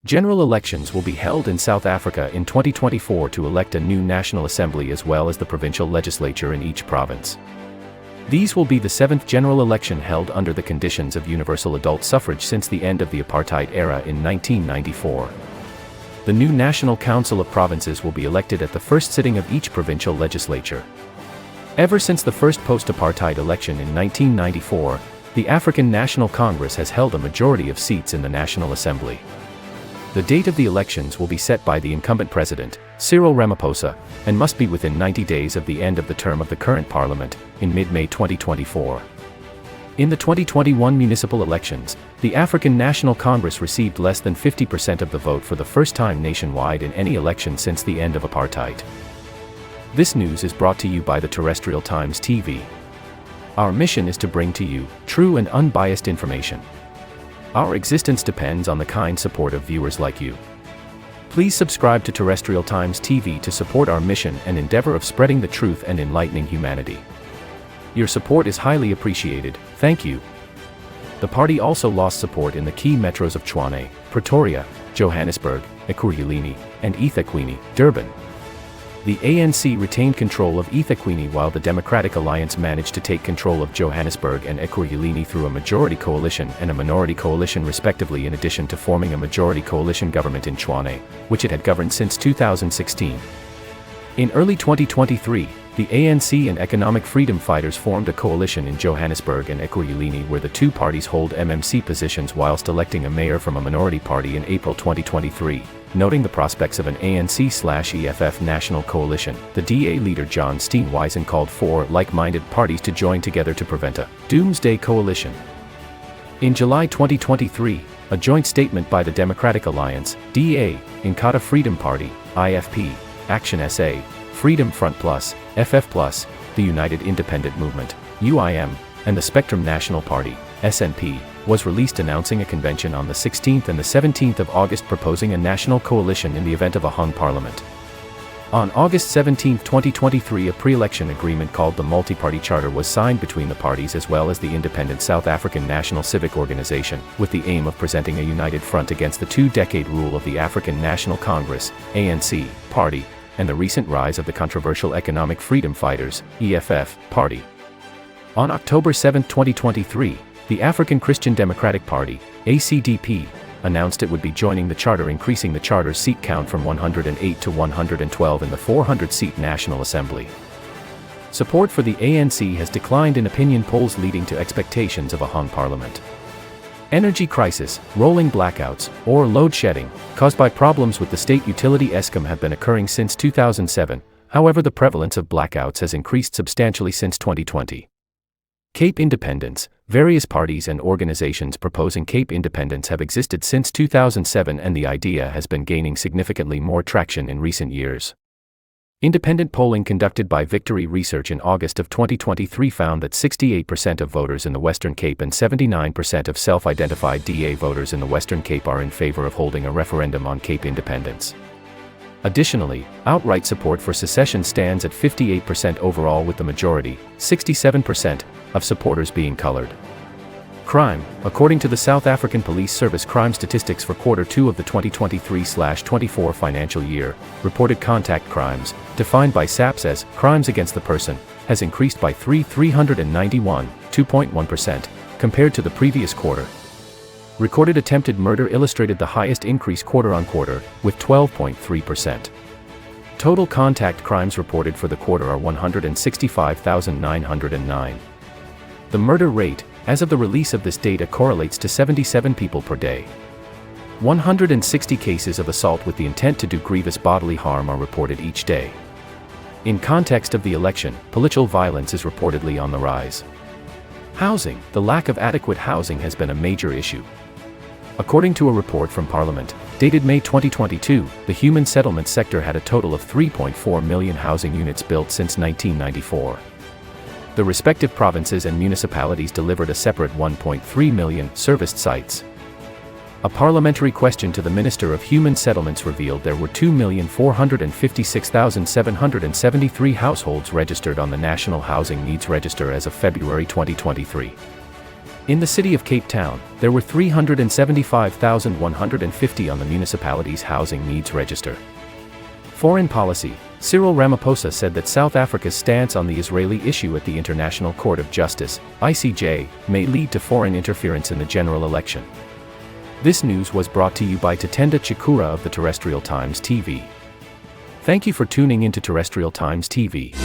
General elections will be held in South Africa in 2024 to elect a new National Assembly as well as the provincial legislature in each province. These will be the 7th general election held under the conditions of universal adult suffrage since the end of the apartheid era in 1994. The new National Council of Provinces will be elected at the first sitting of each provincial legislature. Ever since the first post-apartheid election in 1994, the African National Congress has held a majority of seats in the National Assembly. The date of the elections will be set by the incumbent president, Cyril Ramaphosa, and must be within 90 days of the end of the term of the current parliament, in mid-May 2024. In the 2021 municipal elections, the African National Congress received less than 50% of the vote for the first time nationwide in any election since the end of apartheid. This news is brought to you by the Terrestrial Times TV. Our mission is to bring to you true and unbiased information. Our existence depends on the kind support of viewers like you. Please subscribe to Terrestrial Times TV to support our mission and endeavor of spreading the truth and enlightening humanity. Your support is highly appreciated, thank you. The party also lost support in the key metros of Tshwane, Pretoria, Johannesburg, Ekurhuleni, and eThekwini, Durban. The ANC retained control of eThekwini while the Democratic Alliance managed to take control of Johannesburg and Ekurhuleni through a majority coalition and a minority coalition respectively, in addition to forming a majority coalition government in Tshwane, which it had governed since 2016. In early 2023, the ANC and Economic Freedom Fighters formed a coalition in Johannesburg and Ekurhuleni where the two parties hold MMC positions whilst electing a mayor from a minority party in April 2023. Noting the prospects of an ANC/EFF national coalition, the DA leader John Steenhuisen called for like-minded parties to join together to prevent a doomsday coalition. In July 2023, a joint statement by the Democratic Alliance, DA, Inkatha Freedom Party, IFP, Action SA, Freedom Front Plus, FF Plus, the United Independent Movement, UIM, and the Spectrum National Party, SNP, was released announcing a convention on the 16th and the 17th of August proposing a national coalition in the event of a hung parliament. On August 17, 2023, a pre-election agreement called the Multi-Party Charter was signed between the parties as well as the independent South African National Civic Organization, with the aim of presenting a united front against the two-decade rule of the African National Congress, ANC, party, and the recent rise of the controversial Economic Freedom Fighters, EFF, party. On October 7, 2023, the African Christian Democratic Party, ACDP, announced it would be joining the charter, increasing the charter's seat count from 108 to 112 in the 400-seat National Assembly. Support for the ANC has declined in opinion polls, leading to expectations of a hung parliament. Energy crisis, rolling blackouts, or load shedding, caused by problems with the state utility Eskom have been occurring since 2007, however the prevalence of blackouts has increased substantially since 2020. Cape Independence. Various parties and organizations proposing Cape Independence have existed since 2007, and the idea has been gaining significantly more traction in recent years. Independent polling conducted by Victory Research in August of 2023 found that 68% of voters in the Western Cape and 79% of self-identified DA voters in the Western Cape are in favor of holding a referendum on Cape Independence. Additionally, outright support for secession stands at 58% overall, with the majority, 67%, of supporters being colored. Crime. According to the South African Police Service crime statistics for Q2 of the 2023/24 financial year, reported contact crimes, defined by SAPS as crimes against the person, has increased by 391, 2.1%, compared to the previous quarter. Recorded attempted murder illustrated the highest increase quarter-on-quarter, with 12.3%. Total contact crimes reported for the quarter are 165,909. The murder rate, as of the release of this data, correlates to 77 people per day. 160 cases of assault with the intent to do grievous bodily harm are reported each day. In context of the election, political violence is reportedly on the rise. Housing. The lack of adequate housing has been a major issue. According to a report from Parliament, dated May 2022, the human settlement sector had a total of 3.4 million housing units built since 1994. The respective provinces and municipalities delivered a separate 1.3 million serviced sites. A parliamentary question to the Minister of Human Settlements revealed there were 2,456,773 households registered on the National Housing Needs Register as of February 2023. In the city of Cape Town, there were 375,150 on the municipality's housing needs register. Foreign policy. Cyril Ramaphosa said that South Africa's stance on the Israeli issue at the International Court of Justice, ICJ, may lead to foreign interference in the general election. This news was brought to you by Tatenda Chikura of the Terrestrial Times TV. Thank you for tuning into Terrestrial Times TV.